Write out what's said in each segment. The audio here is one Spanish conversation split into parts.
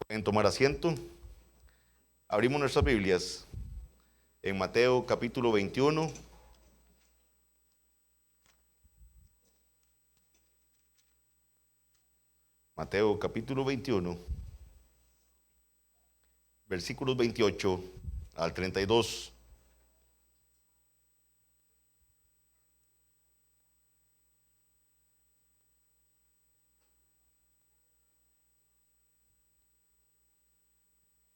Pueden tomar asiento. Abrimos nuestras Biblias en Mateo capítulo 21. Mateo capítulo 21, versículos 28 al 32.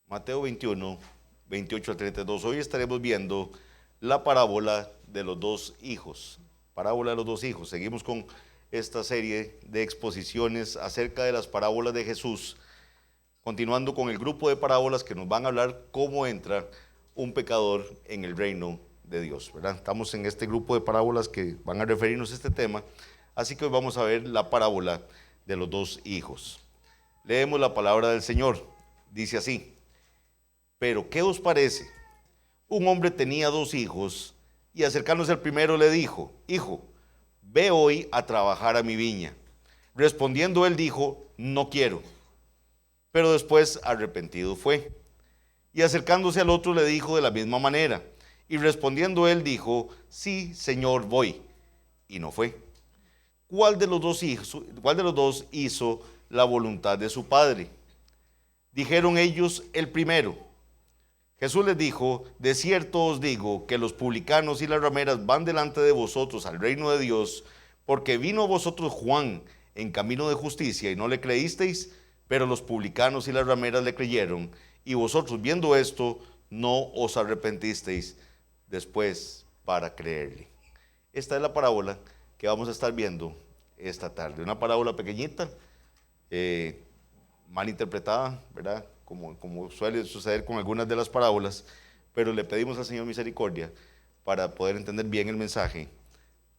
Mateo 21, 28 al 32. Hoy estaremos viendo la parábola de los dos hijos. Parábola de los dos hijos. Seguimos con esta serie de exposiciones acerca de las parábolas de Jesús, continuando con el grupo de parábolas que nos van a hablar cómo entra un pecador en el reino de Dios, ¿verdad? Estamos en este grupo de parábolas que van a referirnos a este tema, así que hoy vamos a ver la parábola de los dos hijos. Leemos la palabra del Señor. Dice así: Pero, ¿qué os parece? Un hombre tenía dos hijos, y acercándose al primero le dijo: Hijo, ve hoy a trabajar a mi viña. Respondiendo él dijo: No quiero. Pero después arrepentido fue. Y acercándose al otro le dijo de la misma manera. Y respondiendo él dijo: Sí, Señor, voy. Y no fue. ¿Cuál de los dos hizo la voluntad de su padre? Dijeron ellos: el primero. Jesús les dijo: de cierto os digo que los publicanos y las rameras van delante de vosotros al reino de Dios, porque vino a vosotros Juan en camino de justicia y no le creísteis, pero los publicanos y las rameras le creyeron, y vosotros viendo esto no os arrepentisteis después para creerle. Esta es la parábola que vamos a estar viendo esta tarde. Una parábola pequeñita, mal interpretada, ¿verdad? Como suele suceder con algunas de las parábolas, pero le pedimos al Señor misericordia para poder entender bien el mensaje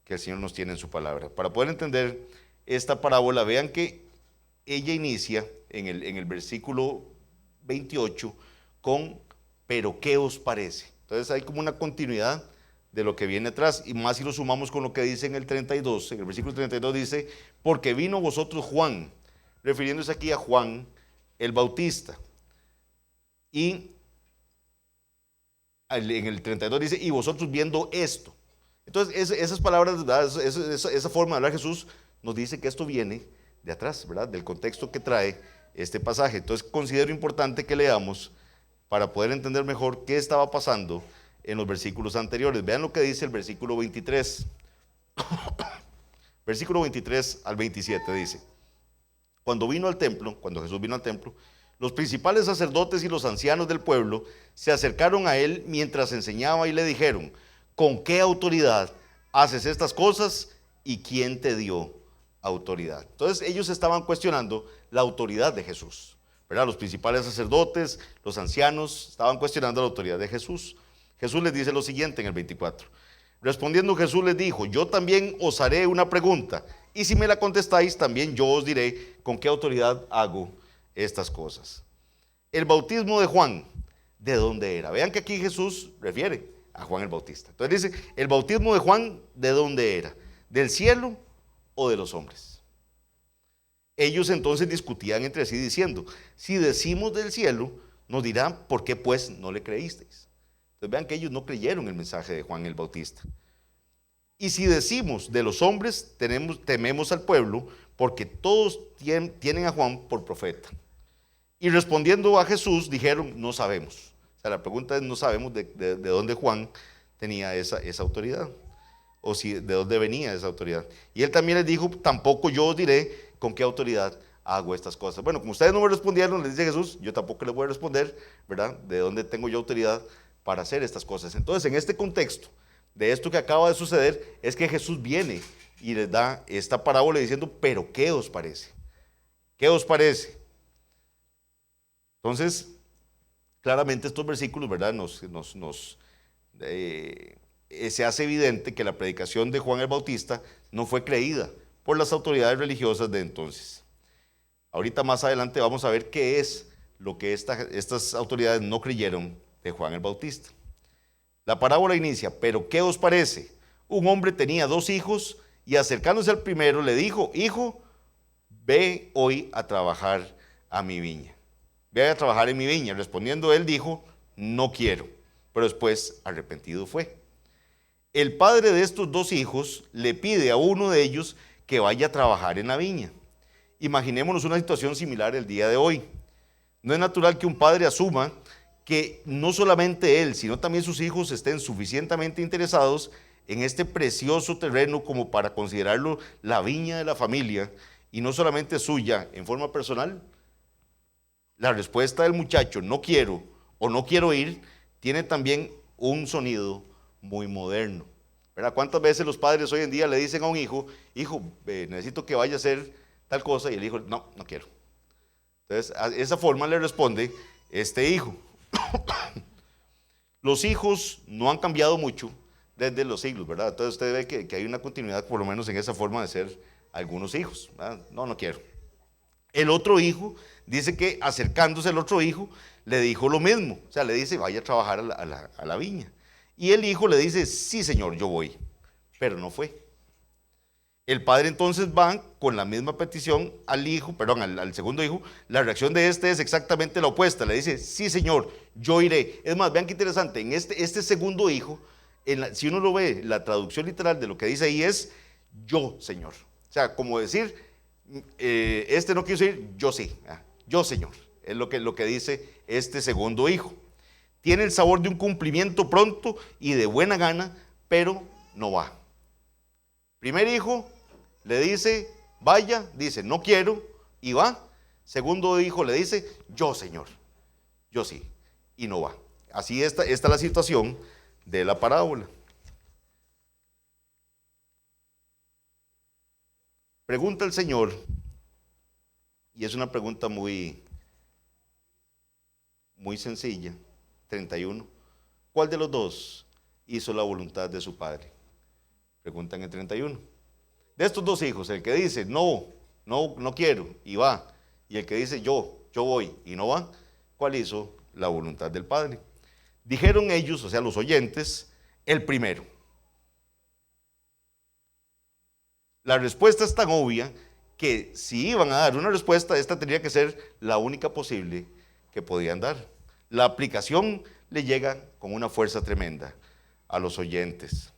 que el Señor nos tiene en su palabra. Para poder entender esta parábola, vean que ella inicia en el versículo 28 con «pero ¿qué os parece?». Entonces hay como una continuidad de lo que viene atrás, y más si lo sumamos con lo que dice en el 32, en el versículo 32 dice: «Porque vino a vosotros Juan», refiriéndose aquí a Juan el Bautista. Y en el 32 dice: «y vosotros viendo esto». Entonces esas palabras, ¿verdad? Esa forma de hablar Jesús nos dice que esto viene de atrás, ¿verdad? Del contexto que trae este pasaje. Entonces considero importante que leamos para poder entender mejor qué estaba pasando en los versículos anteriores. Vean lo que dice el versículo 23. Versículo 23 al 27 dice: cuando Jesús vino al templo, los principales sacerdotes y los ancianos del pueblo se acercaron a él mientras enseñaba y le dijeron: ¿con qué autoridad haces estas cosas y quién te dio autoridad? Entonces ellos estaban cuestionando la autoridad de Jesús, ¿verdad? Los principales sacerdotes, los ancianos estaban cuestionando la autoridad de Jesús. Jesús les dice lo siguiente en el 24. Respondiendo Jesús les dijo: yo también os haré una pregunta, y si me la contestáis, también yo os diré con qué autoridad hago estas cosas. El bautismo de Juan, ¿de dónde era? Vean que aquí Jesús refiere a Juan el Bautista. Entonces dice: el bautismo de Juan, ¿de dónde era? ¿Del cielo o de los hombres? Ellos entonces discutían entre sí diciendo: si decimos del cielo, nos dirán: ¿por qué pues no le creísteis? Entonces vean que ellos no creyeron el mensaje de Juan el Bautista. Y si decimos de los hombres, tememos al pueblo, porque todos tienen a Juan por profeta. Y respondiendo a Jesús dijeron: no sabemos. O sea, la pregunta es: no sabemos de dónde Juan tenía esa autoridad, o si de dónde venía esa autoridad. Y él también les dijo: tampoco yo os diré con qué autoridad hago estas cosas. Bueno, como ustedes no me respondieron, les dice Jesús, yo tampoco les voy a responder, ¿verdad? De dónde tengo yo autoridad para hacer estas cosas. Entonces, en este contexto de esto que acaba de suceder, es que Jesús viene y les da esta parábola diciendo: pero ¿qué os parece? ¿Qué os parece? Entonces, claramente estos versículos, ¿verdad? Se hace evidente que la predicación de Juan el Bautista no fue creída por las autoridades religiosas de entonces. Ahorita más adelante vamos a ver qué es lo que estas autoridades no creyeron de Juan el Bautista. La parábola inicia: pero ¿qué os parece? Un hombre tenía dos hijos, y acercándose al primero le dijo: hijo, ve hoy a trabajar a mi viña. ve a trabajar en mi viña. Respondiendo él dijo, no quiero. Pero después arrepentido fue. El padre de estos dos hijos le pide a uno de ellos que vaya a trabajar en la viña. Imaginémonos una situación similar el día de hoy. No es natural que un padre asuma que no solamente él, sino también sus hijos estén suficientemente interesados en este precioso terreno como para considerarlo la viña de la familia y no solamente suya en forma personal. La respuesta del muchacho, no quiero o no quiero ir, tiene también un sonido muy moderno, ¿verdad? ¿Cuántas veces los padres hoy en día le dicen a un hijo, necesito que vaya a hacer tal cosa? Y el hijo, no, no quiero. Entonces, a esa forma le responde este hijo. Los hijos no han cambiado mucho desde los siglos, ¿verdad? Entonces usted ve que hay una continuidad, por lo menos en esa forma de ser algunos hijos, ¿verdad? No, no quiero. El otro hijo dice que acercándose al otro hijo le dijo lo mismo, o sea, le dice vaya a trabajar a la viña. Y el hijo le dice, sí señor, yo voy, pero no fue. El padre entonces va con la misma petición al segundo hijo. La reacción de este es exactamente la opuesta. Le dice, sí señor, yo iré. Es más, vean qué interesante, en este segundo hijo, si uno lo ve, la traducción literal de lo que dice ahí es, yo señor. O sea, como decir, este no quiso ir, yo sí, yo señor. Es lo que dice este segundo hijo. Tiene el sabor de un cumplimiento pronto y de buena gana, pero no va. Primer hijo le dice, vaya, dice, no quiero, y va. Segundo hijo le dice, yo señor, yo sí, y no va. Así está la situación de la parábola. Pregunta el Señor, y es una pregunta muy sencilla, 31. ¿Cuál de los dos hizo la voluntad de su padre? Pregunta en el 31. De estos dos hijos, el que dice no quiero y va, y el que dice yo voy y no va, ¿cuál hizo la voluntad del Padre? Dijeron ellos, o sea, los oyentes, el primero. La respuesta es tan obvia que si iban a dar una respuesta, esta tendría que ser la única posible que podían dar. La aplicación le llega con una fuerza tremenda a los oyentes.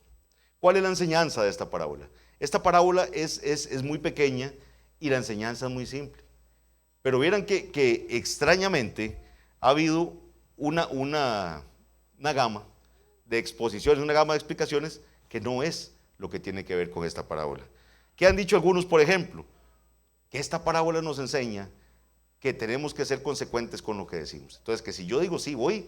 ¿Cuál es la enseñanza de esta parábola? Esta parábola es muy pequeña y la enseñanza es muy simple. Pero vieran que extrañamente ha habido una gama de exposiciones, una gama de explicaciones que no es lo que tiene que ver con esta parábola. ¿Qué han dicho algunos, por ejemplo? Que esta parábola nos enseña que tenemos que ser consecuentes con lo que decimos. Entonces, que si yo digo sí, voy,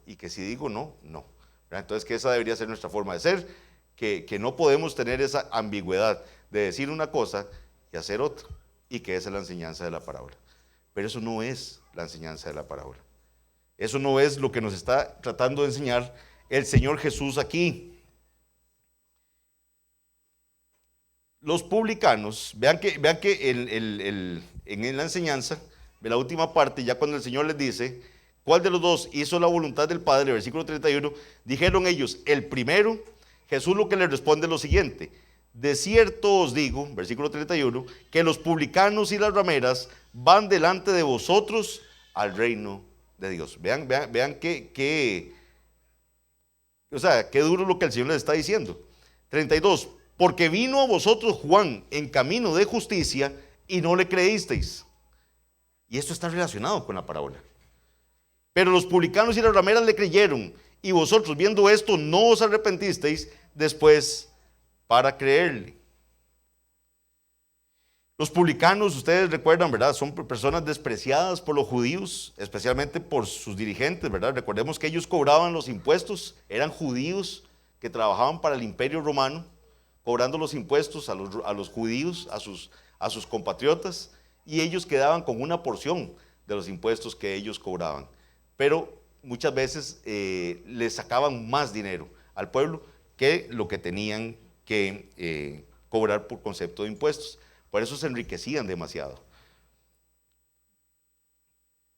y que si digo no, no. Entonces, que esa debería ser nuestra forma de ser. Que no podemos tener esa ambigüedad de decir una cosa y hacer otra, y que esa es la enseñanza de la parábola. Pero eso no es la enseñanza de la parábola. Eso no es lo que nos está tratando de enseñar el Señor Jesús aquí. Los publicanos, vean que en la enseñanza, de la última parte, ya cuando el Señor les dice, ¿cuál de los dos hizo la voluntad del Padre? Versículo 31, dijeron ellos, el primero. Jesús lo que le responde es lo siguiente: de cierto os digo, versículo 31, que los publicanos y las rameras van delante de vosotros al reino de Dios. Vean qué duro lo que el Señor les está diciendo. 32, porque vino a vosotros Juan en camino de justicia y no le creísteis. Y esto está relacionado con la parábola. Pero los publicanos y las rameras le creyeron, y vosotros viendo esto no os arrepentisteis después para creerle. Los publicanos, ustedes recuerdan, ¿verdad? Son personas despreciadas por los judíos, especialmente por sus dirigentes, ¿verdad? Recordemos que ellos cobraban los impuestos, eran judíos que trabajaban para el Imperio Romano, cobrando los impuestos a los judíos, a sus compatriotas, y ellos quedaban con una porción de los impuestos que ellos cobraban. Pero muchas veces les sacaban más dinero al pueblo que lo que tenían que cobrar por concepto de impuestos. Por eso se enriquecían demasiado.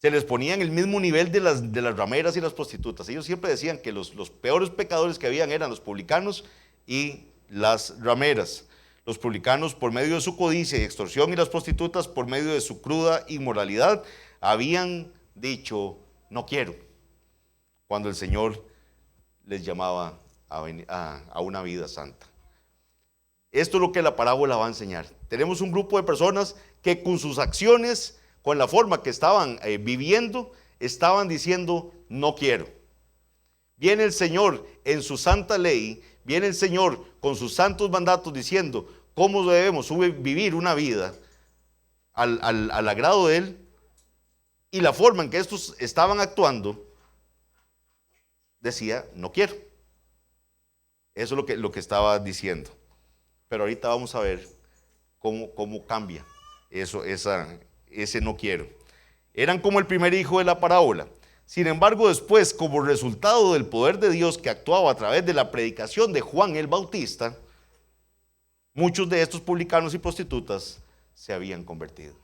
Se les ponía en el mismo nivel de las rameras y las prostitutas. Ellos siempre decían que los peores pecadores que habían eran los publicanos y las rameras. Los publicanos por medio de su codicia y extorsión, y las prostitutas por medio de su cruda inmoralidad habían dicho, no quiero, cuando el Señor les llamaba a una vida santa. Esto es lo que la parábola va a enseñar. Tenemos un grupo de personas que con sus acciones, con la forma que estaban viviendo, estaban diciendo, no quiero. Viene el Señor en su santa ley, viene el Señor con sus santos mandatos diciendo cómo debemos vivir una vida al agrado de Él, y la forma en que estos estaban actuando decía, no quiero. Eso es lo que estaba diciendo. Pero ahorita vamos a ver cómo cambia ese no quiero. Eran como el primer hijo de la parábola. Sin embargo, después, como resultado del poder de Dios que actuaba a través de la predicación de Juan el Bautista, muchos de estos publicanos y prostitutas se habían convertido.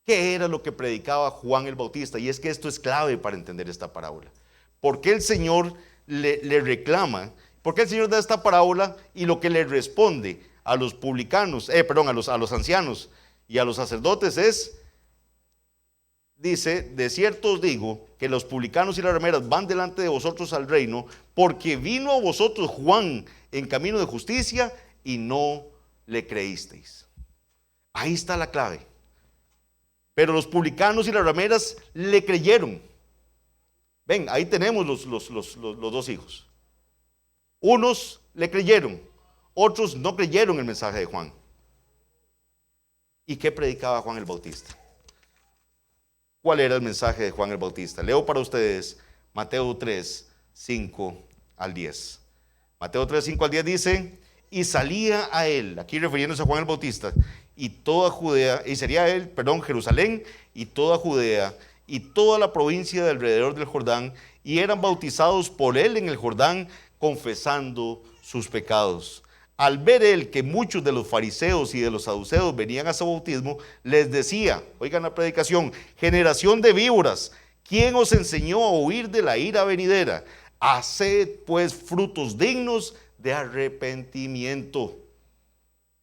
¿Qué era lo que predicaba Juan el Bautista? Y es que esto es clave para entender esta parábola. ¿Por qué el Señor le reclama? ¿Por qué el Señor da esta parábola y lo que le responde a los publicanos, a los ancianos y a los sacerdotes dice, de cierto os digo que los publicanos y las rameras van delante de vosotros al reino, porque vino a vosotros Juan en camino de justicia y no le creísteis. Ahí está la clave. Pero los publicanos y las rameras le creyeron. Ven, ahí tenemos los dos hijos. Unos le creyeron, otros no creyeron el mensaje de Juan. ¿Y qué predicaba Juan el Bautista? ¿Cuál era el mensaje de Juan el Bautista? Leo para ustedes Mateo 3, 5 al 10. Mateo 3, 5 al 10 dice, y salía a él, aquí refiriéndose a Juan el Bautista, y toda Judea, y sería él, Jerusalén, y toda Judea, y toda la provincia de alrededor del Jordán, y eran bautizados por él en el Jordán, confesando sus pecados. Al ver él que muchos de los fariseos y de los saduceos venían a su bautismo, les decía, oigan la predicación, generación de víboras, ¿quién os enseñó a huir de la ira venidera? Haced pues frutos dignos de arrepentimiento.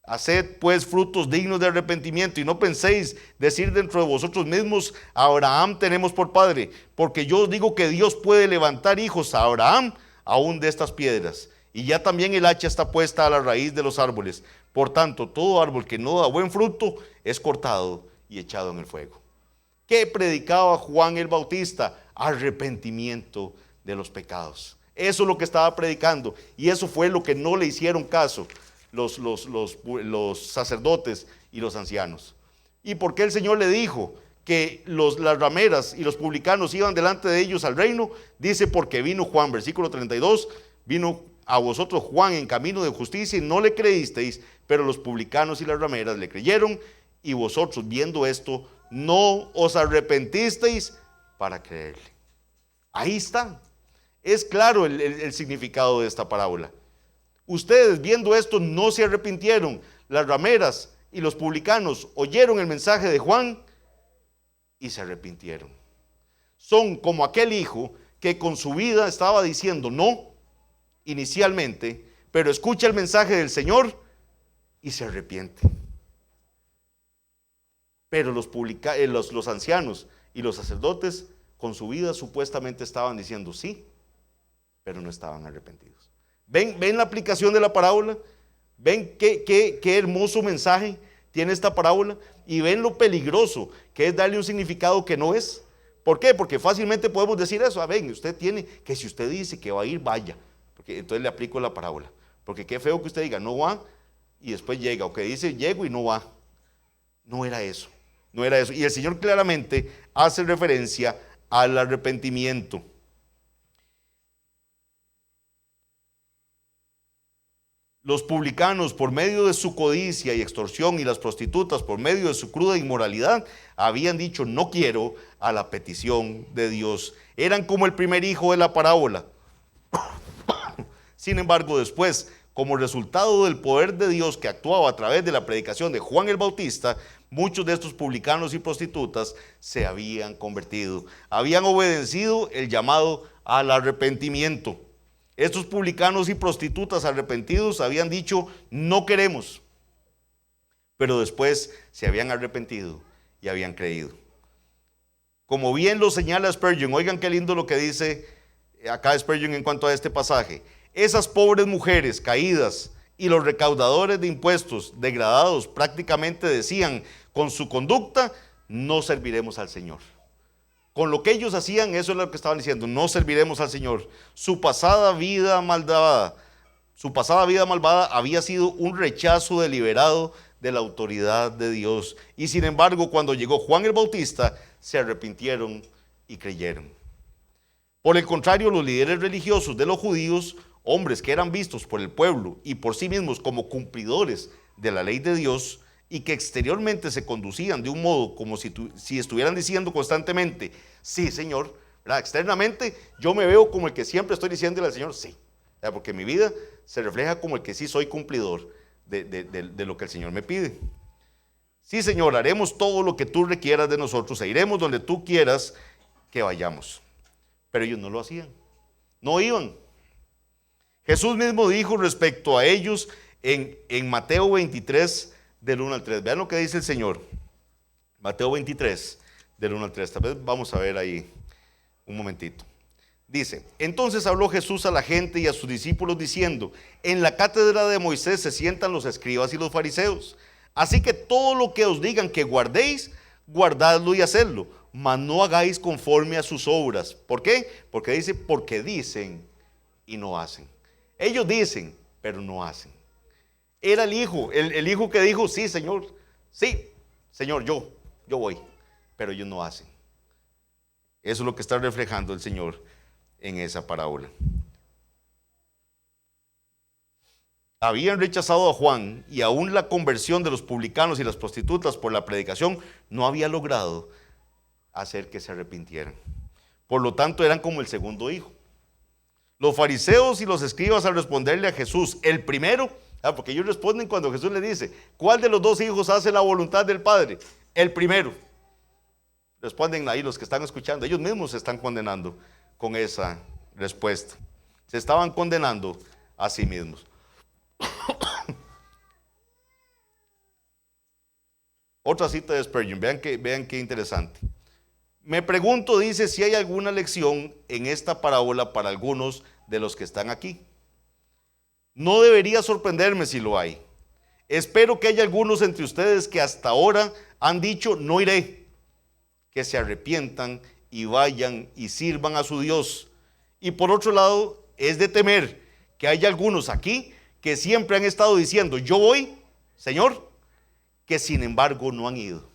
Haced pues frutos dignos de arrepentimiento, y no penséis decir dentro de vosotros mismos, a Abraham tenemos por padre, porque yo os digo que Dios puede levantar hijos a Abraham aún de estas piedras. Y ya también el hacha está puesta a la raíz de los árboles. Por tanto, todo árbol que no da buen fruto es cortado y echado en el fuego. ¿Qué predicaba Juan el Bautista? Arrepentimiento de los pecados. Eso es lo que estaba predicando, y eso fue lo que no le hicieron caso los sacerdotes y los ancianos. ¿Y por qué el Señor le dijo que las rameras y los publicanos iban delante de ellos al reino? Dice, porque vino Juan, versículo 32, vino a vosotros Juan en camino de justicia y no le creísteis, pero los publicanos y las rameras le creyeron, y vosotros viendo esto no os arrepentisteis para creerle. Ahí está. Es claro el significado de esta parábola. Ustedes viendo esto no se arrepintieron. Las rameras y los publicanos oyeron el mensaje de Juan y se arrepintieron. Son como aquel hijo que con su vida estaba diciendo no inicialmente, pero escucha el mensaje del Señor y se arrepiente. Pero los ancianos y los sacerdotes con su vida supuestamente estaban diciendo sí, pero no estaban arrepentidos. ¿Ven la aplicación de la parábola? ¿Ven qué hermoso mensaje tiene esta parábola? Y ven lo peligroso que es darle un significado que no es. ¿Por qué? Porque fácilmente podemos decir eso. Ven, usted tiene que, si usted dice que va a ir, vaya. Porque entonces le aplico la parábola. Porque qué feo que usted diga no va y después llega. O que dice llego y no va. No era eso. No era eso. Y el Señor claramente hace referencia al arrepentimiento. Los publicanos, por medio de su codicia y extorsión, y las prostitutas, por medio de su cruda inmoralidad, habían dicho no quiero a la petición de Dios. Eran como el primer hijo de la parábola. Sin embargo, después, como resultado del poder de Dios que actuaba a través de la predicación de Juan el Bautista, muchos de estos publicanos y prostitutas se habían convertido, habían obedecido el llamado al arrepentimiento. Estos publicanos y prostitutas arrepentidos habían dicho no queremos, pero después se habían arrepentido y habían creído. Como bien lo señala Spurgeon, oigan qué lindo lo que dice acá Spurgeon en cuanto a este pasaje. Esas pobres mujeres caídas y los recaudadores de impuestos degradados prácticamente decían, con su conducta no serviremos al Señor. Con lo que ellos hacían, eso es lo que estaban diciendo, no serviremos al Señor. Su pasada vida malvada había sido un rechazo deliberado de la autoridad de Dios. Y sin embargo, cuando llegó Juan el Bautista, se arrepintieron y creyeron. Por el contrario, los líderes religiosos de los judíos, hombres que eran vistos por el pueblo y por sí mismos como cumplidores de la ley de Dios, y que exteriormente se conducían de un modo como si estuvieran diciendo constantemente, sí, Señor, ¿verdad? Externamente yo me veo como el que siempre estoy diciéndole al Señor, sí, ¿verdad? Porque mi vida se refleja como el que sí soy cumplidor de lo que el Señor me pide. Sí, Señor, haremos todo lo que tú requieras de nosotros e iremos donde tú quieras que vayamos. Pero ellos no lo hacían, no iban. Jesús mismo dijo respecto a ellos en Mateo 23, del 1 al 3. Vean lo que dice el Señor. Mateo 23, del 1 al 3. Tal vez vamos a ver ahí un momentito. Dice, entonces habló Jesús a la gente y a sus discípulos diciendo, en la cátedra de Moisés se sientan los escribas y los fariseos. Así que todo lo que os digan que guardéis, guardadlo y hacedlo, mas no hagáis conforme a sus obras. ¿Por qué? Porque dicen y no hacen. Ellos dicen, pero no hacen. Era el hijo que dijo, sí, Señor, yo voy, pero ellos no hacen. Eso es lo que está reflejando el Señor en esa parábola. Habían rechazado a Juan y aún la conversión de los publicanos y las prostitutas por la predicación no había logrado hacer que se arrepintieran. Por lo tanto, eran como el segundo hijo. Los fariseos y los escribas, al responderle a Jesús, el primero, porque ellos responden cuando Jesús les dice, ¿cuál de los dos hijos hace la voluntad del Padre? El primero. Responden ahí los que están escuchando, ellos mismos se están condenando con esa respuesta. Se estaban condenando a sí mismos. Otra cita de Spurgeon, vean qué interesante. Me pregunto, dice, si hay alguna lección en esta parábola para algunos de los que están aquí. No debería sorprenderme si lo hay. Espero que haya algunos entre ustedes que hasta ahora han dicho, no iré, que se arrepientan y vayan y sirvan a su Dios. Y por otro lado, es de temer que haya algunos aquí que siempre han estado diciendo, yo voy, Señor, que sin embargo no han ido.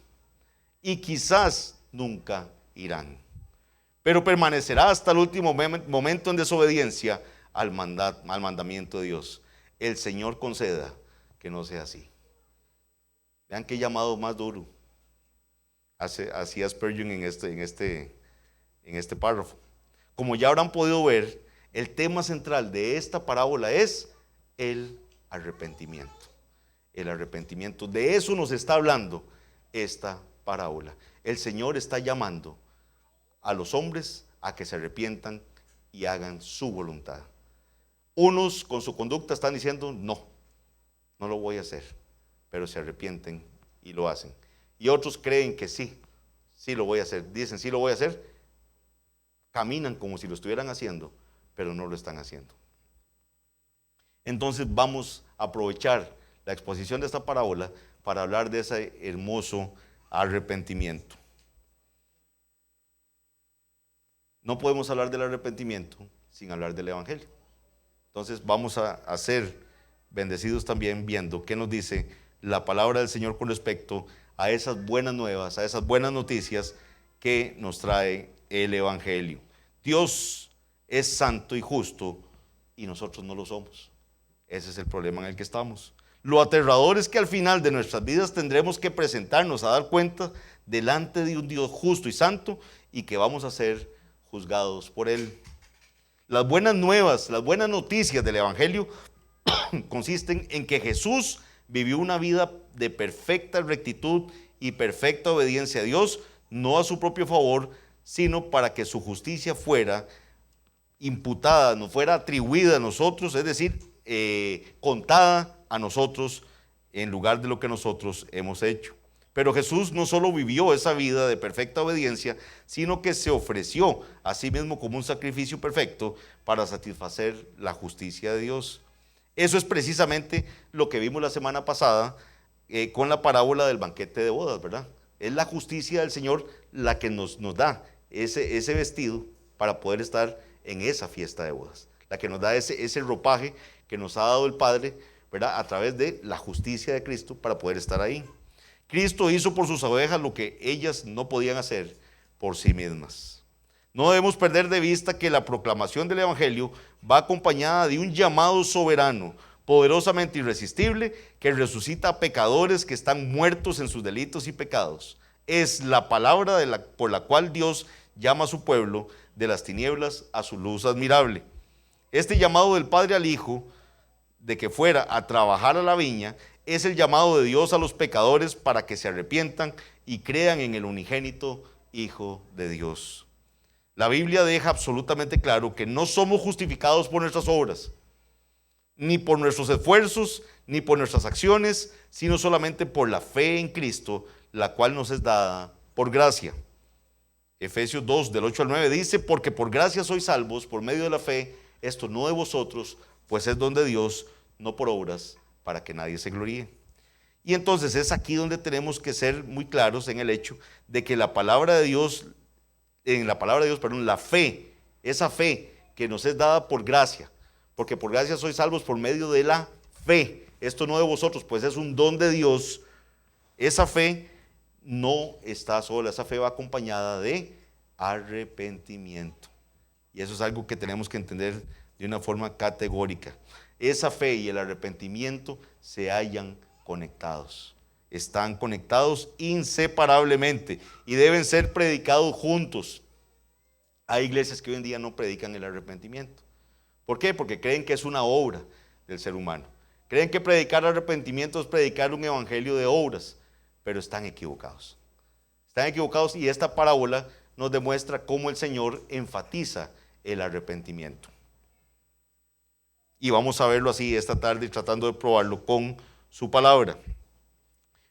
Y quizás nunca irán. Pero permanecerá hasta el último momento en desobediencia al mandamiento de Dios. El Señor conceda que no sea así. Vean qué llamado más duro hacía Spurgeon en este párrafo. Como ya habrán podido ver, el tema central de esta parábola es el arrepentimiento. El arrepentimiento, de eso nos está hablando esta parábola. El Señor está llamando a los hombres a que se arrepientan y hagan su voluntad. Unos con su conducta están diciendo, no lo voy a hacer, pero se arrepienten y lo hacen. Y otros creen que sí lo voy a hacer, dicen sí lo voy a hacer, caminan como si lo estuvieran haciendo, pero no lo están haciendo. Entonces vamos a aprovechar la exposición de esta parábola para hablar de ese hermoso arrepentimiento. No podemos hablar del arrepentimiento sin hablar del Evangelio. Entonces vamos a ser bendecidos también viendo qué nos dice la palabra del Señor con respecto a esas buenas nuevas, a esas buenas noticias que nos trae el Evangelio. Dios es santo y justo y nosotros no lo somos. Ese es el problema en el que estamos. Lo aterrador es que al final de nuestras vidas tendremos que presentarnos a dar cuenta delante de un Dios justo y santo y que vamos a ser juzgados por Él. Las buenas nuevas, las buenas noticias del Evangelio consisten en que Jesús vivió una vida de perfecta rectitud y perfecta obediencia a Dios, no a su propio favor, sino para que su justicia fuera imputada, nos fuera atribuida a nosotros, es decir, contada a nosotros en lugar de lo que nosotros hemos hecho. Pero Jesús no solo vivió esa vida de perfecta obediencia, sino que se ofreció a sí mismo como un sacrificio perfecto para satisfacer la justicia de Dios. Eso es precisamente lo que vimos la semana pasada con la parábola del banquete de bodas, ¿verdad? Es la justicia del Señor la que nos da ese vestido para poder estar en esa fiesta de bodas, la que nos da ese ropaje que nos ha dado el Padre, ¿verdad? A través de la justicia de Cristo para poder estar ahí. Cristo hizo por sus ovejas lo que ellas no podían hacer por sí mismas. No debemos perder de vista que la proclamación del Evangelio va acompañada de un llamado soberano, poderosamente irresistible, que resucita a pecadores que están muertos en sus delitos y pecados. Es la palabra por la cual Dios llama a su pueblo de las tinieblas a su luz admirable. Este llamado del Padre al Hijo, de que fuera a trabajar a la viña, es el llamado de Dios a los pecadores para que se arrepientan y crean en el unigénito Hijo de Dios. La Biblia deja absolutamente claro que no somos justificados por nuestras obras, ni por nuestros esfuerzos, ni por nuestras acciones, sino solamente por la fe en Cristo, la cual nos es dada por gracia. Efesios 2, del 8 al 9 dice, porque por gracia sois salvos por medio de la fe, esto no de vosotros, pues es don de Dios, no por obras, para que nadie se gloríe. Y entonces es aquí donde tenemos que ser muy claros en el hecho de que la palabra de Dios, la fe, esa fe que nos es dada por gracia, porque por gracia sois salvos por medio de la fe, esto no de vosotros, pues es un don de Dios. Esa fe no está sola, esa fe va acompañada de arrepentimiento. Y eso es algo que tenemos que entender de una forma categórica. Esa fe y el arrepentimiento se hallan conectados. Están conectados inseparablemente y deben ser predicados juntos. Hay iglesias que hoy en día no predican el arrepentimiento. ¿Por qué? Porque creen que es una obra del ser humano. Creen que predicar arrepentimiento es predicar un evangelio de obras, pero están equivocados. Están equivocados y esta parábola nos demuestra cómo el Señor enfatiza el arrepentimiento. Y vamos a verlo así esta tarde tratando de probarlo con su palabra.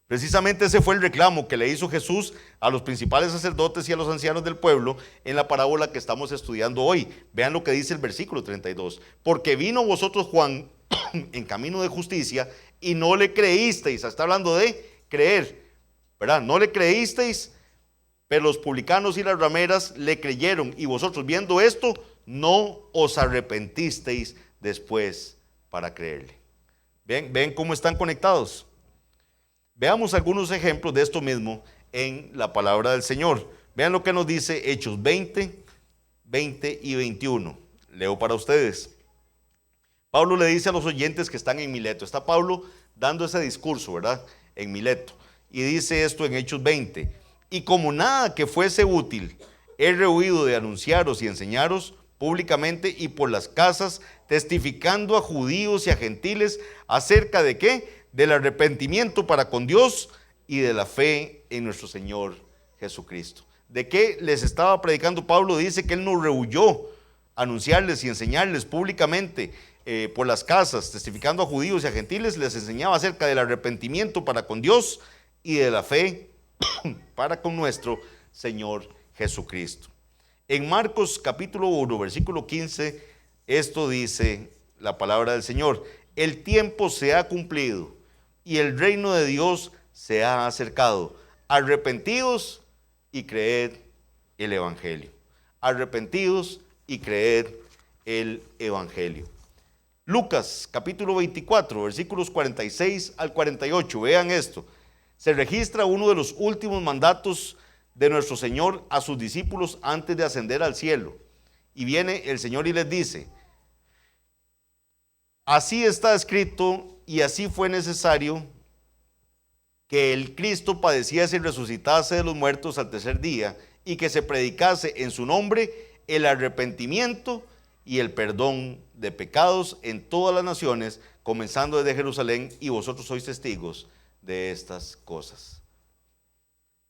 Precisamente ese fue el reclamo que le hizo Jesús a los principales sacerdotes y a los ancianos del pueblo en la parábola que estamos estudiando hoy. Vean lo que dice el versículo 32. Porque vino vosotros Juan en camino de justicia y no le creísteis. Está hablando de creer, ¿verdad? No le creísteis, pero los publicanos y las rameras le creyeron. Y vosotros viendo esto, no os arrepentisteis después para creerle. ¿Ven cómo están conectados? Veamos algunos ejemplos de esto mismo en la palabra del Señor. Vean lo que nos dice Hechos 20, 20 y 21. Leo para ustedes. Pablo le dice a los oyentes que están en Mileto. Está Pablo dando ese discurso, ¿verdad? En Mileto. Y dice esto en Hechos 20. Y como nada que fuese útil, he rehuido de anunciaros y enseñaros públicamente y por las casas, testificando a judíos y a gentiles acerca de ¿qué? Del arrepentimiento para con Dios y de la fe en nuestro Señor Jesucristo. ¿De qué les estaba predicando Pablo? Dice que él no rehuyó anunciarles y enseñarles públicamente por las casas, testificando a judíos y a gentiles, les enseñaba acerca del arrepentimiento para con Dios y de la fe para con nuestro Señor Jesucristo. En Marcos capítulo 1, versículo 15, esto dice la palabra del Señor: el tiempo se ha cumplido y el reino de Dios se ha acercado. Arrepentidos y creed el Evangelio. Arrepentidos y creed el Evangelio. Lucas capítulo 24, versículos 46 al 48. Vean esto. Se registra uno de los últimos mandatos de nuestro Señor a sus discípulos antes de ascender al cielo. Y viene el Señor y les dice: así está escrito y así fue necesario que el Cristo padeciese y resucitase de los muertos al tercer día, y que se predicase en su nombre el arrepentimiento y el perdón de pecados en todas las naciones, comenzando desde Jerusalén, y vosotros sois testigos de estas cosas.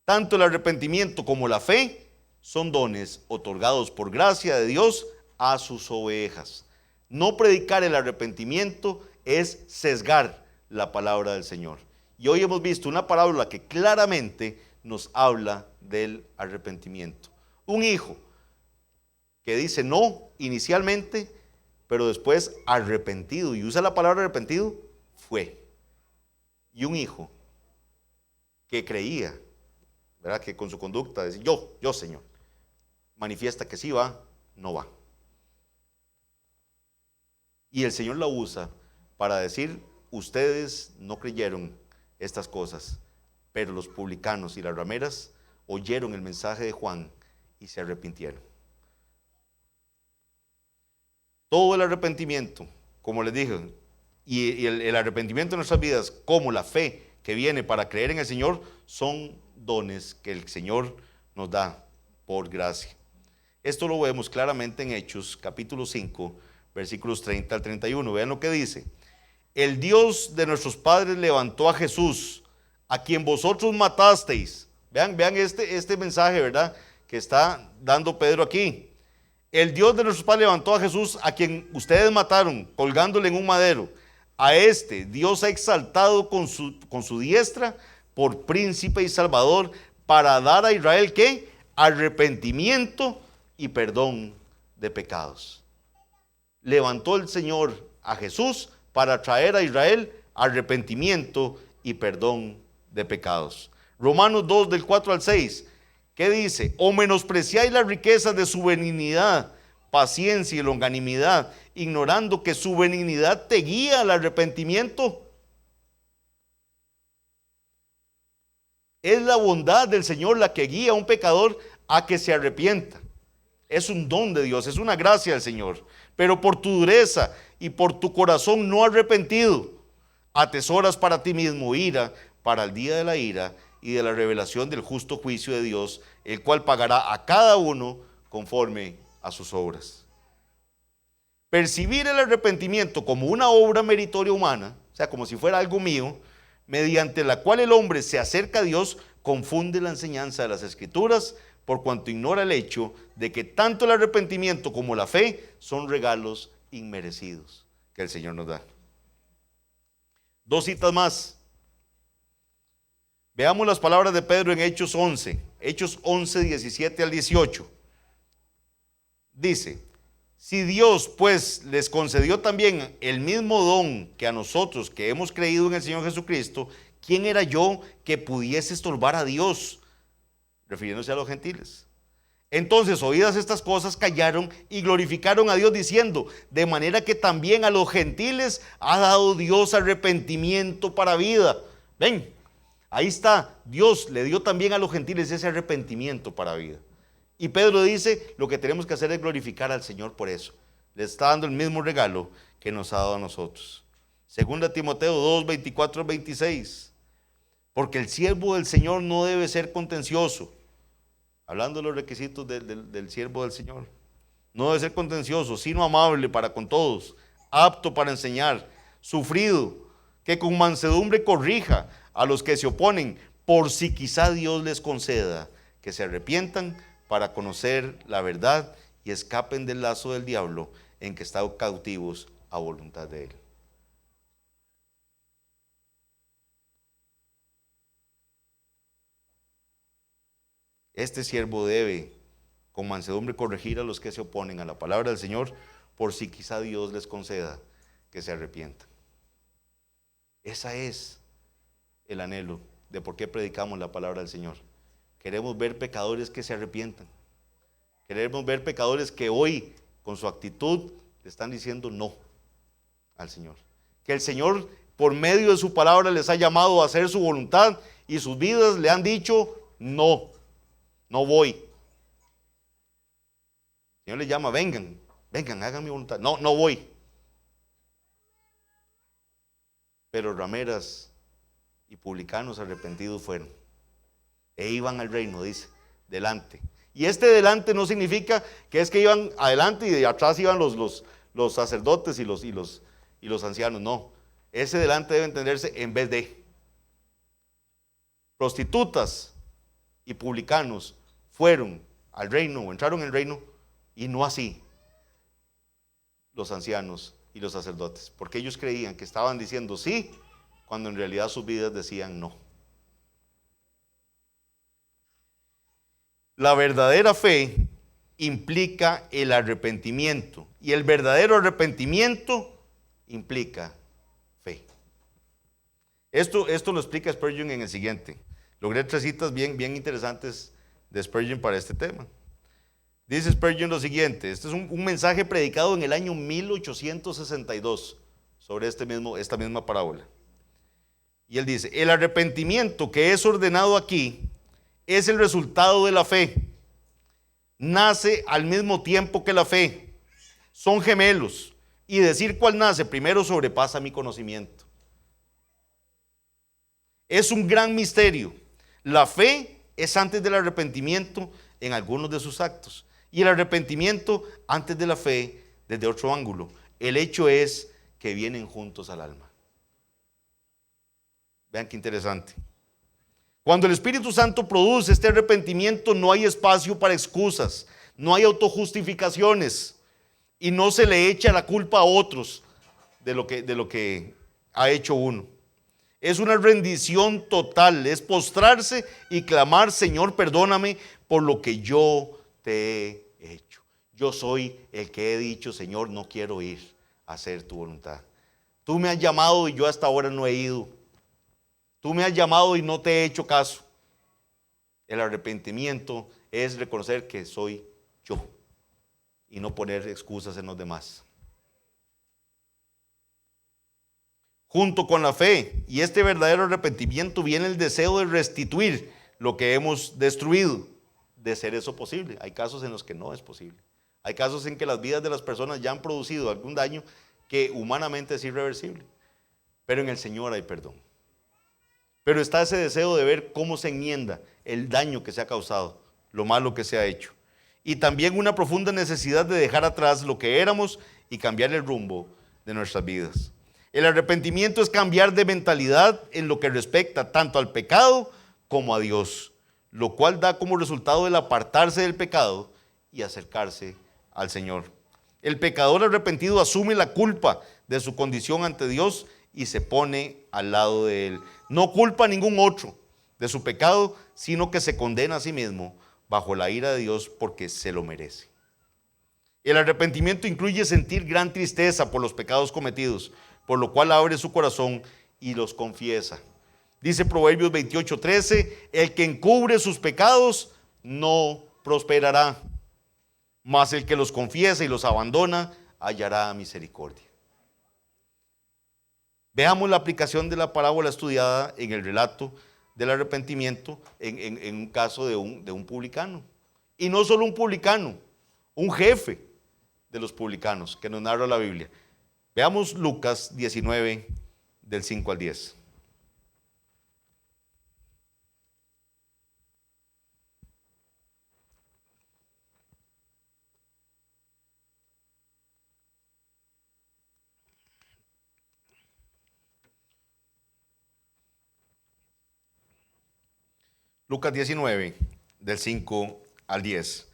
Tanto el arrepentimiento como la fe son dones otorgados por gracia de Dios a sus ovejas. No predicar el arrepentimiento es sesgar la palabra del Señor. Y hoy hemos visto una parábola que claramente nos habla del arrepentimiento. Un hijo que dice no inicialmente, pero después arrepentido, y usa la palabra arrepentido, fue. Y un hijo que creía, ¿verdad?, que con su conducta decía, yo Señor, manifiesta que sí va, no va. Y el Señor la usa para decir, ustedes no creyeron estas cosas, pero los publicanos y las rameras oyeron el mensaje de Juan y se arrepintieron. Todo el arrepentimiento, como les dije, y el arrepentimiento en nuestras vidas, como la fe que viene para creer en el Señor, son dones que el Señor nos da por gracia. Esto lo vemos claramente en Hechos, capítulo 5, versículos 30 al 31. Vean lo que dice. El Dios de nuestros padres levantó a Jesús, a quien vosotros matasteis. Vean este mensaje, ¿verdad?, que está dando Pedro aquí. El Dios de nuestros padres levantó a Jesús, a quien ustedes mataron, colgándole en un madero. A este Dios ha exaltado con su diestra por príncipe y salvador, para dar a Israel, ¿qué? Arrepentimiento y perdón de pecados. Levantó el Señor a Jesús para traer a Israel arrepentimiento y perdón de pecados. Romanos 2, del 4 al 6. ¿Qué dice? O menospreciáis las riquezas de su benignidad, paciencia y longanimidad, ignorando que su benignidad te guía al arrepentimiento. Es la bondad del Señor la que guía a un pecador a que se arrepienta. Es un don de Dios, es una gracia del Señor. Pero por tu dureza y por tu corazón no arrepentido, atesoras para ti mismo ira para el día de la ira y de la revelación del justo juicio de Dios, el cual pagará a cada uno conforme a sus obras. Percibir el arrepentimiento como una obra meritoria humana, o sea, como si fuera algo mío, mediante la cual el hombre se acerca a Dios, confunde la enseñanza de las Escrituras, por cuanto ignora el hecho de que tanto el arrepentimiento como la fe son regalos inmerecidos que el Señor nos da. Dos citas más. Veamos las palabras de Pedro en Hechos 11, 17 al 18. Dice, si Dios pues les concedió también el mismo don que a nosotros que hemos creído en el Señor Jesucristo, ¿quién era yo que pudiese estorbar a Dios? Refiriéndose a los gentiles. Entonces, oídas estas cosas, callaron y glorificaron a Dios diciendo, de manera que también a los gentiles ha dado Dios arrepentimiento para vida. Ven, ahí está, Dios le dio también a los gentiles ese arrepentimiento para vida. Y Pedro dice, lo que tenemos que hacer es glorificar al Señor por eso. Le está dando el mismo regalo que nos ha dado a nosotros. Segunda Timoteo 2, 24 al 26. Porque el siervo del Señor no debe ser contencioso. Hablando de los requisitos del siervo del Señor. No debe ser contencioso, sino amable para con todos, apto para enseñar, sufrido, que con mansedumbre corrija a los que se oponen, por si quizá Dios les conceda que se arrepientan para conocer la verdad y escapen del lazo del diablo en que están cautivos a voluntad de él. Este siervo debe con mansedumbre corregir a los que se oponen a la palabra del Señor, por si quizá Dios les conceda que se arrepientan. Esa es el anhelo de por qué predicamos la palabra del Señor. Queremos ver pecadores que se arrepientan. Queremos ver pecadores que hoy, con su actitud, le están diciendo no al Señor. Que el Señor, por medio de su palabra, les ha llamado a hacer su voluntad y sus vidas le han dicho no, no voy. El Señor les llama, vengan, hagan mi voluntad. No, no voy. Pero rameras y publicanos arrepentidos fueron. E iban al reino, dice, delante. Y este delante no significa que es que iban adelante y de atrás iban los sacerdotes y los ancianos. No, ese delante debe entenderse en vez de. Prostitutas y publicanos fueron al reino o entraron en el reino, y no así los ancianos y los sacerdotes, porque ellos creían que estaban diciendo sí cuando en realidad sus vidas decían no. La verdadera fe implica el arrepentimiento y el verdadero arrepentimiento implica fe. Esto lo explica Spurgeon en el siguiente. Logré 3 citas bien interesantes de Spurgeon para este tema. Dice Spurgeon lo siguiente, este es un mensaje predicado en el año 1862 sobre esta misma parábola. Y él dice, el arrepentimiento que es ordenado aquí es el resultado de la fe. Nace al mismo tiempo que la fe. Son gemelos. Y decir cuál nace primero sobrepasa mi conocimiento. Es un gran misterio. La fe es antes del arrepentimiento en algunos de sus actos. Y el arrepentimiento antes de la fe desde otro ángulo. El hecho es que vienen juntos al alma. Vean qué interesante. Cuando el Espíritu Santo produce este arrepentimiento, no hay espacio para excusas, no hay autojustificaciones y no se le echa la culpa a otros de lo que ha hecho uno. Es una rendición total, es postrarse y clamar, Señor, perdóname por lo que yo te he hecho. Yo soy el que he dicho, Señor, no quiero ir a hacer tu voluntad. Tú me has llamado y yo hasta ahora no he ido. Tú me has llamado y no te he hecho caso. El arrepentimiento es reconocer que soy yo y no poner excusas en los demás. Junto con la fe y este verdadero arrepentimiento viene el deseo de restituir lo que hemos destruido, de ser eso posible. Hay casos en los que no es posible. Hay casos en que las vidas de las personas ya han producido algún daño que humanamente es irreversible. Pero en el Señor hay perdón. Pero está ese deseo de ver cómo se enmienda el daño que se ha causado, lo malo que se ha hecho. Y también una profunda necesidad de dejar atrás lo que éramos y cambiar el rumbo de nuestras vidas. El arrepentimiento es cambiar de mentalidad en lo que respecta tanto al pecado como a Dios, lo cual da como resultado el apartarse del pecado y acercarse al Señor. El pecador arrepentido asume la culpa de su condición ante Dios y se pone al lado de Él. No culpa a ningún otro de su pecado, sino que se condena a sí mismo bajo la ira de Dios porque se lo merece. El arrepentimiento incluye sentir gran tristeza por los pecados cometidos, por lo cual abre su corazón y los confiesa. Dice Proverbios 28:13, el que encubre sus pecados no prosperará, mas el que los confiesa y los abandona hallará misericordia. Veamos la aplicación de la parábola estudiada en el relato del arrepentimiento en un caso de un publicano. Y no solo un publicano, un jefe de los publicanos que nos narra la Biblia. Veamos Lucas 19, del 5 al 10. Lucas 19, del 5 al 10.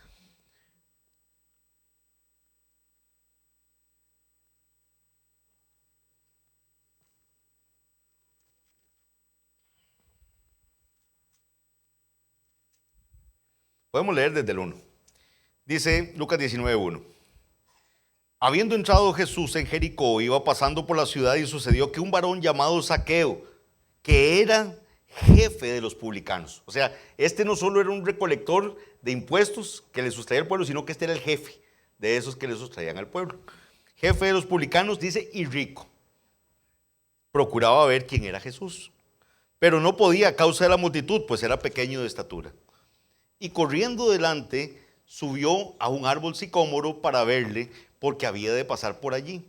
Podemos leer desde el 1. Dice Lucas 19, 1. Habiendo entrado Jesús en Jericó, iba pasando por la ciudad y sucedió que un varón llamado Zaqueo, que era jefe de los publicanos. O sea, este no solo era un recolector de impuestos que le sustraía al pueblo, sino que este era el jefe de esos que le sustraían al pueblo. Jefe de los publicanos, dice, y rico. Procuraba ver quién era Jesús, pero no podía a causa de la multitud, pues era pequeño de estatura. Y corriendo delante, subió a un árbol sicómoro para verle, porque había de pasar por allí.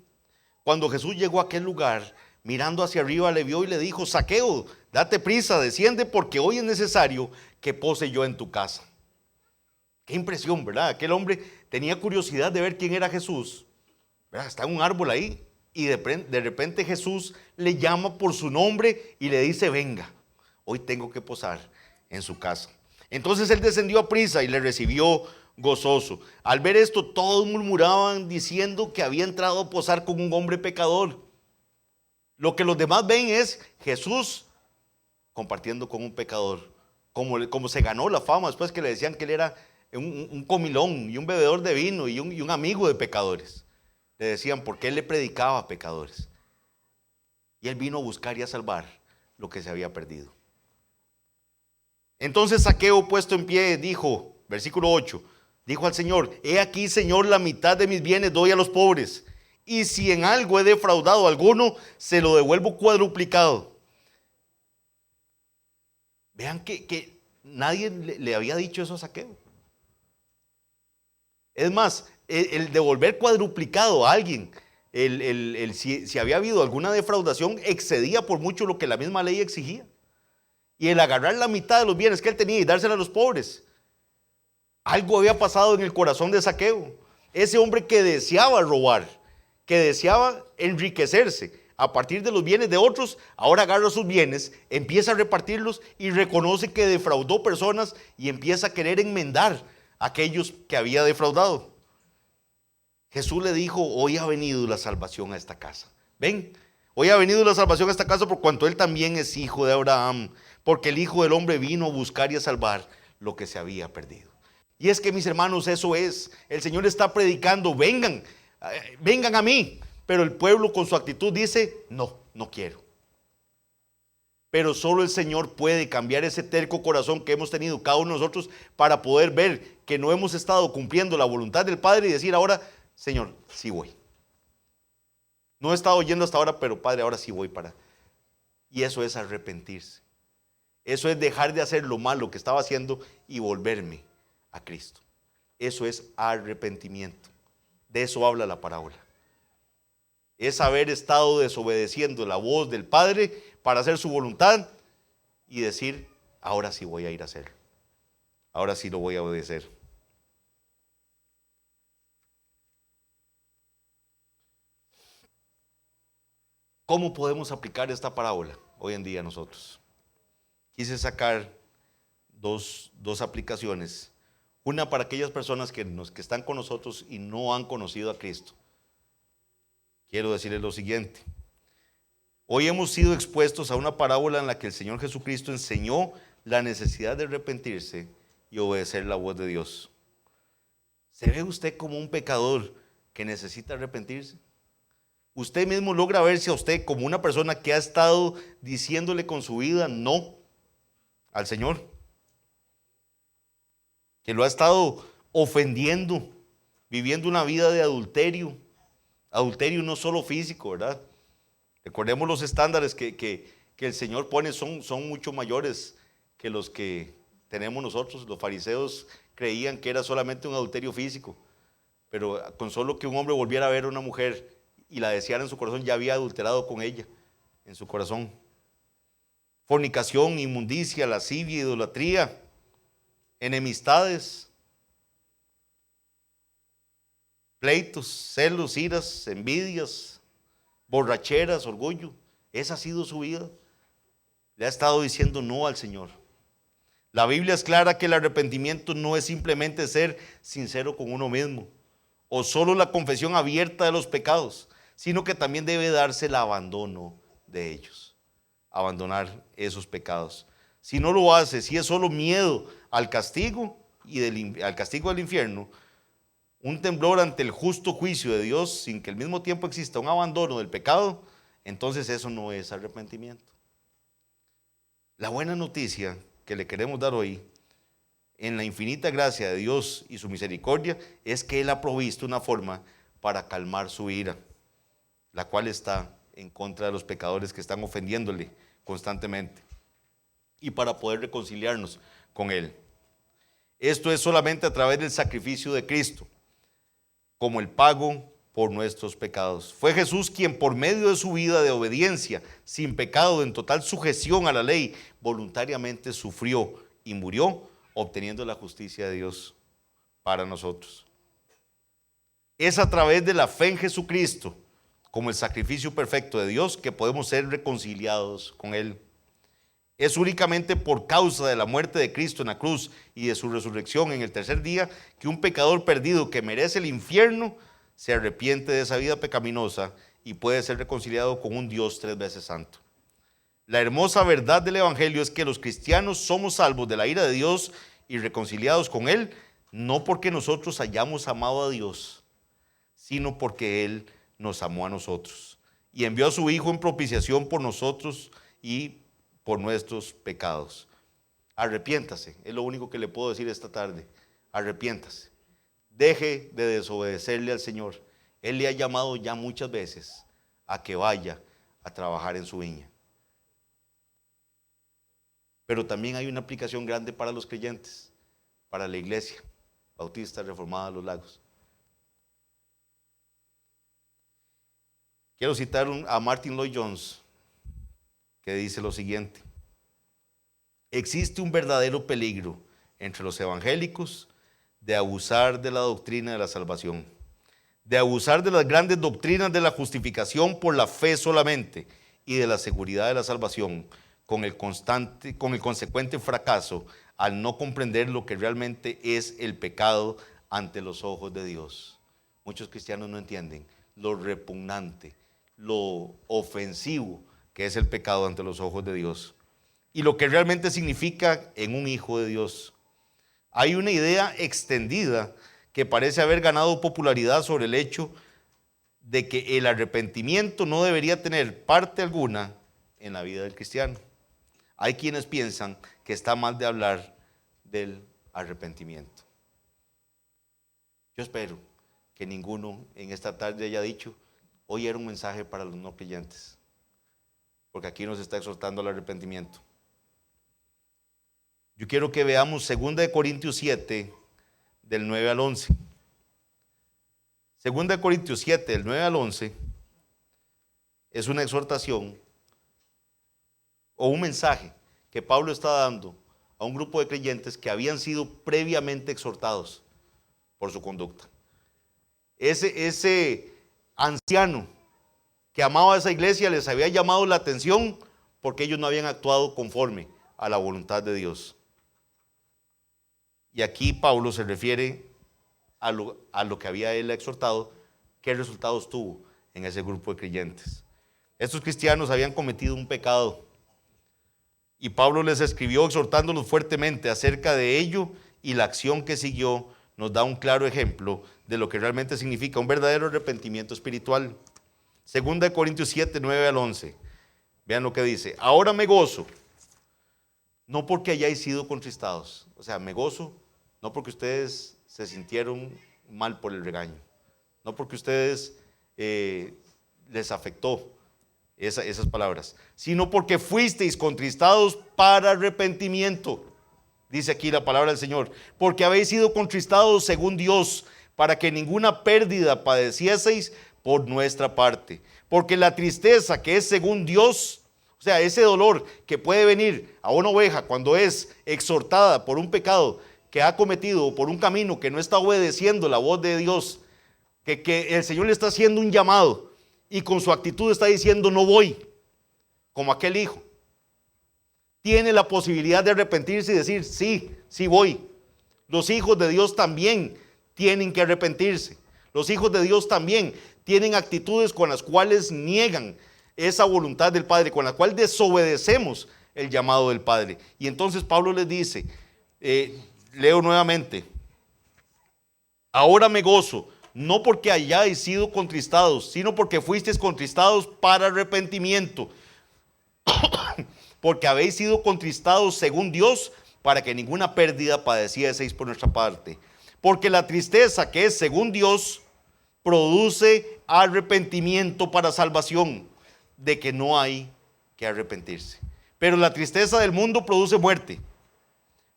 Cuando Jesús llegó a aquel lugar, mirando hacia arriba, le vio y le dijo, Zaqueo, date prisa, desciende, porque hoy es necesario que pose yo en tu casa. Qué impresión, ¿verdad? Aquel hombre tenía curiosidad de ver quién era Jesús, ¿verdad? Está en un árbol ahí, y de repente Jesús le llama por su nombre y le dice, venga, hoy tengo que posar en su casa. Entonces él descendió a prisa y le recibió gozoso. Al ver esto, todos murmuraban diciendo que había entrado a posar con un hombre pecador. Lo que los demás ven es Jesús compartiendo con un pecador, como se ganó la fama después que le decían que él era un comilón y un bebedor de vino y un amigo de pecadores. Le decían porque él le predicaba a pecadores. Y él vino a buscar y a salvar lo que se había perdido. Entonces Zaqueo, puesto en pie, dijo, versículo 8, dijo al Señor: he aquí, Señor, la mitad de mis bienes doy a los pobres, y si en algo he defraudado a alguno, se lo devuelvo cuadruplicado. Vean que nadie le había dicho eso a Zaqueo. Es más, el devolver cuadruplicado a alguien, si había habido alguna defraudación, excedía por mucho lo que la misma ley exigía. Y el agarrar la mitad de los bienes que él tenía y dársela a los pobres, algo había pasado en el corazón de Zaqueo. Ese hombre que deseaba robar, que deseaba enriquecerse a partir de los bienes de otros, ahora agarra sus bienes, empieza a repartirlos y reconoce que defraudó personas y empieza a querer enmendar a aquellos que había defraudado. Jesús le dijo: hoy ha venido la salvación a esta casa. Ven, hoy ha venido la salvación a esta casa por cuanto él también es hijo de Abraham, porque el Hijo del Hombre vino a buscar y a salvar lo que se había perdido. Y es que, mis hermanos, eso es, el Señor está predicando: vengan, vengan a mí. Pero el pueblo con su actitud dice: no, no quiero. Pero solo el Señor puede cambiar ese terco corazón que hemos tenido cada uno de nosotros para poder ver que no hemos estado cumpliendo la voluntad del Padre y decir ahora: Señor, sí voy. No he estado yendo hasta ahora, pero Padre, ahora sí voy para. Y eso es arrepentirse. Eso es dejar de hacer lo malo que estaba haciendo y volverme a Cristo. Eso es arrepentimiento. De eso habla la parábola. Es haber estado desobedeciendo la voz del Padre para hacer su voluntad y decir: ahora sí voy a ir a hacerlo. Ahora sí lo voy a obedecer. ¿Cómo podemos aplicar esta parábola hoy en día nosotros? Quise sacar dos aplicaciones. Una para aquellas personas que están con nosotros y no han conocido a Cristo. Quiero decirles lo siguiente. Hoy hemos sido expuestos a una parábola en la que el Señor Jesucristo enseñó la necesidad de arrepentirse y obedecer la voz de Dios. ¿Se ve usted como un pecador que necesita arrepentirse? ¿Usted mismo logra verse a usted como una persona que ha estado diciéndole con su vida no al Señor? Que lo ha estado ofendiendo, viviendo una vida de adulterio. Adulterio no solo físico, ¿verdad? Recordemos los estándares que el Señor pone son mucho mayores que los que tenemos nosotros. Los fariseos creían que era solamente un adulterio físico, pero con solo que un hombre volviera a ver a una mujer y la deseara en su corazón, ya había adulterado con ella en su corazón. Fornicación, inmundicia, lascivia, idolatría, enemistades, pleitos, celos, iras, envidias, borracheras, orgullo. Esa ha sido su vida. Le ha estado diciendo no al Señor. La Biblia es clara que el arrepentimiento no es simplemente ser sincero con uno mismo o solo la confesión abierta de los pecados, sino que también debe darse el abandono de ellos. Abandonar esos pecados. Si no lo hace, si es solo miedo al castigo al castigo del infierno, un temblor ante el justo juicio de Dios, sin que al mismo tiempo exista un abandono del pecado, entonces eso no es arrepentimiento. La buena noticia que le queremos dar hoy, en la infinita gracia de Dios y su misericordia, es que Él ha provisto una forma para calmar su ira, la cual está en contra de los pecadores que están ofendiéndole constantemente, y para poder reconciliarnos con Él. Esto es solamente a través del sacrificio de Cristo, como el pago por nuestros pecados. Fue Jesús quien, por medio de su vida de obediencia, sin pecado, en total sujeción a la ley, voluntariamente sufrió y murió, obteniendo la justicia de Dios para nosotros. Es a través de la fe en Jesucristo, como el sacrificio perfecto de Dios, que podemos ser reconciliados con Él. Es únicamente por causa de la muerte de Cristo en la cruz y de su resurrección en el tercer día que un pecador perdido que merece el infierno se arrepiente de esa vida pecaminosa y puede ser reconciliado con un Dios 3 veces santo. La hermosa verdad del Evangelio es que los cristianos somos salvos de la ira de Dios y reconciliados con Él, no porque nosotros hayamos amado a Dios, sino porque Él nos amó a nosotros y envió a su Hijo en propiciación por nosotros y por nuestros pecados. Arrepiéntase, es lo único que le puedo decir esta tarde. Arrepiéntase. Deje de desobedecerle al Señor. Él le ha llamado ya muchas veces a que vaya a trabajar en su viña. Pero también hay una aplicación grande para los creyentes, para la iglesia bautista reformada de los Lagos. Quiero citar a Martin Lloyd-Jones, que dice lo siguiente: existe un verdadero peligro entre los evangélicos de abusar de la doctrina de la salvación, de abusar de las grandes doctrinas de la justificación por la fe solamente y de la seguridad de la salvación, con el consecuente fracaso al no comprender lo que realmente es el pecado ante los ojos de Dios. Muchos cristianos no entienden lo repugnante, lo ofensivo que es el pecado ante los ojos de Dios y lo que realmente significa en un hijo de Dios. Hay una idea extendida que parece haber ganado popularidad sobre el hecho de que el arrepentimiento no debería tener parte alguna en la vida del cristiano. Hay quienes piensan que está mal de hablar del arrepentimiento. Yo espero que ninguno en esta tarde haya dicho: hoy era un mensaje para los no creyentes, porque aquí nos está exhortando al arrepentimiento. Yo quiero que veamos 2 Corintios 7, del 9 al 11. 2 Corintios 7, del 9 al 11, es una exhortación o un mensaje que Pablo está dando a un grupo de creyentes que habían sido previamente exhortados por su conducta. Ese anciano que amaba a esa iglesia les había llamado la atención porque ellos no habían actuado conforme a la voluntad de Dios. Y aquí Pablo se refiere a lo que había él exhortado, qué resultados tuvo en ese grupo de creyentes. Estos cristianos habían cometido un pecado y Pablo les escribió exhortándolos fuertemente acerca de ello, y la acción que siguió nos da un claro ejemplo de lo que realmente significa un verdadero arrepentimiento espiritual. 2 Corintios 7, 9 al 11. Vean lo que dice: ahora me gozo, no porque hayáis sido contristados. O sea, me gozo no porque ustedes se sintieron mal por el regaño, no porque ustedes les afectó esas palabras, sino porque fuisteis contristados para arrepentimiento. Dice aquí la palabra del Señor: porque habéis sido contristados según Dios, para que ninguna pérdida padecieseis por nuestra parte. Porque la tristeza que es según Dios, o sea, ese dolor que puede venir a una oveja cuando es exhortada por un pecado que ha cometido o por un camino que no está obedeciendo la voz de Dios, que el Señor le está haciendo un llamado y con su actitud está diciendo: no voy, como aquel hijo, tiene la posibilidad de arrepentirse y decir: sí, sí voy. Los hijos de Dios también tienen que arrepentirse. Los hijos de Dios también tienen actitudes con las cuales niegan esa voluntad del Padre, con la cual desobedecemos el llamado del Padre. Y entonces Pablo les dice, leo nuevamente: ahora me gozo, no porque hayáis sido contristados, sino porque fuisteis contristados para arrepentimiento. Porque habéis sido contristados según Dios, para que ninguna pérdida padecieseis por nuestra parte. Porque la tristeza que es según Dios produce arrepentimiento para salvación, de que no hay que arrepentirse. Pero la tristeza del mundo produce muerte.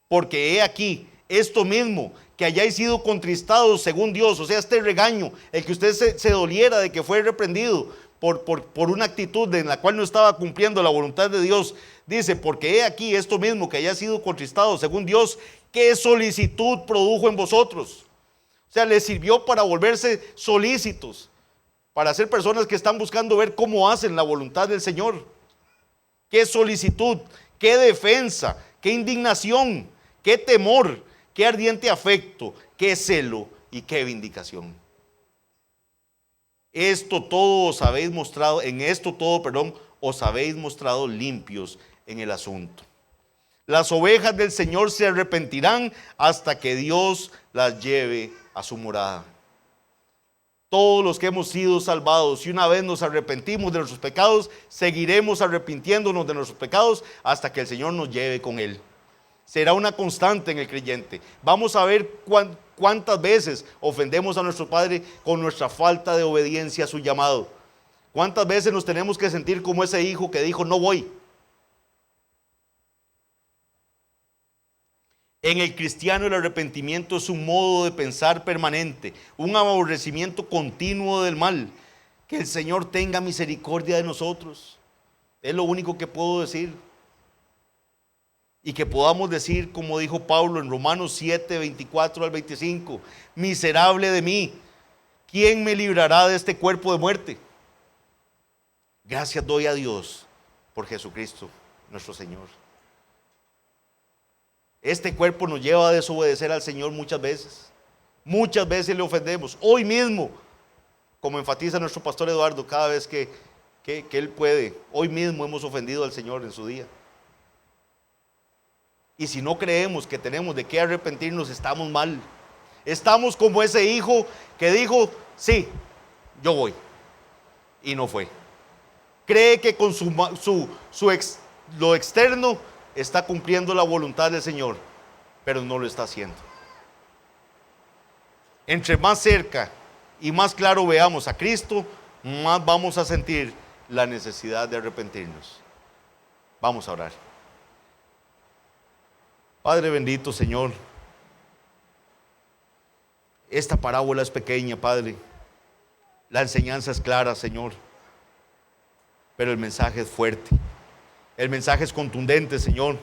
Porque he aquí, esto mismo, que hayáis sido contristados según Dios, o sea, este regaño, el que usted se doliera de que fue reprendido por una actitud en la cual no estaba cumpliendo la voluntad de Dios, dice: porque he aquí, esto mismo, que haya sido contristado según Dios, ¿qué solicitud produjo en vosotros? O sea, les sirvió para volverse solícitos, para ser personas que están buscando ver cómo hacen la voluntad del Señor. ¿Qué solicitud? ¿Qué defensa? ¿Qué indignación? ¿Qué temor? ¿Qué ardiente afecto? ¿Qué celo? ¿Y qué vindicación? Esto todo os habéis mostrado, en esto todo, perdón, os habéis mostrado limpios en el asunto. Las ovejas del Señor se arrepentirán hasta que Dios las lleve a su morada. Todos los que hemos sido salvados, y una vez nos arrepentimos de nuestros pecados, seguiremos arrepintiéndonos de nuestros pecados hasta que el Señor nos lleve con Él. Será una constante en el creyente. Vamos a ver cuántas veces ofendemos a nuestro Padre con nuestra falta de obediencia a su llamado. Cuántas veces nos tenemos que sentir como ese hijo que dijo, no voy. En el cristiano el arrepentimiento es un modo de pensar permanente, un aborrecimiento continuo del mal. Que el Señor tenga misericordia de nosotros. Es lo único que puedo decir. Y que podamos decir, como dijo Pablo en Romanos 7, 24 al 25, miserable de mí, ¿quién me librará de este cuerpo de muerte? Gracias doy a Dios por Jesucristo, nuestro Señor. Este cuerpo nos lleva a desobedecer al Señor muchas veces. Muchas veces le ofendemos. Hoy mismo, como enfatiza nuestro pastor Eduardo, cada vez que él puede, hoy mismo hemos ofendido al Señor en su día. Y si no creemos que tenemos de qué arrepentirnos, estamos mal. Estamos como ese hijo que dijo, sí, yo voy. Y no fue. Cree que con lo externo está cumpliendo la voluntad del Señor, pero no lo está haciendo. Entre más cerca y más claro veamos a Cristo, más vamos a sentir la necesidad de arrepentirnos. Vamos a orar. Padre bendito, Señor, esta parábola es pequeña, Padre. La enseñanza es clara, Señor, pero el mensaje es fuerte. El mensaje es contundente, Señor.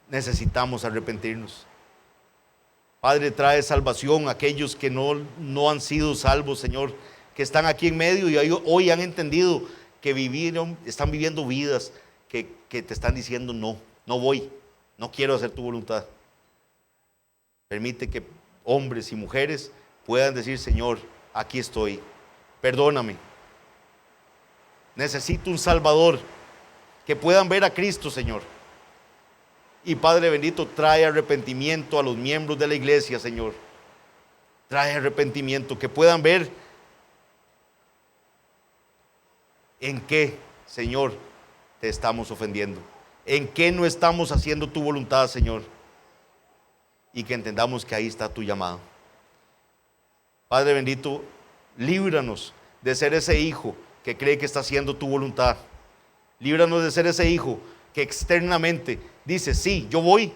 Necesitamos arrepentirnos. Padre, trae salvación a aquellos que no han sido salvos, Señor, que están aquí en medio y hoy han entendido que están viviendo vidas que te están diciendo no voy, no quiero hacer tu voluntad. Permite que hombres y mujeres puedan decir, Señor, aquí estoy, perdóname. Necesito un Salvador. Que puedan ver a Cristo, Señor. Y Padre bendito, trae arrepentimiento a los miembros de la iglesia, Señor. Trae arrepentimiento, que puedan ver en qué, Señor, te estamos ofendiendo. En qué no estamos haciendo tu voluntad, Señor. Y que entendamos que ahí está tu llamado. Padre bendito, líbranos de ser ese hijo que cree que está haciendo tu voluntad. Líbranos de ser ese hijo que externamente dice, sí, yo voy,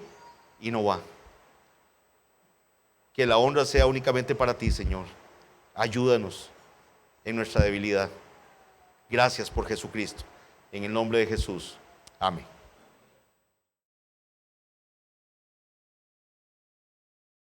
y no va. Que la honra sea únicamente para ti, Señor. Ayúdanos en nuestra debilidad. Gracias por Jesucristo. En el nombre de Jesús. Amén.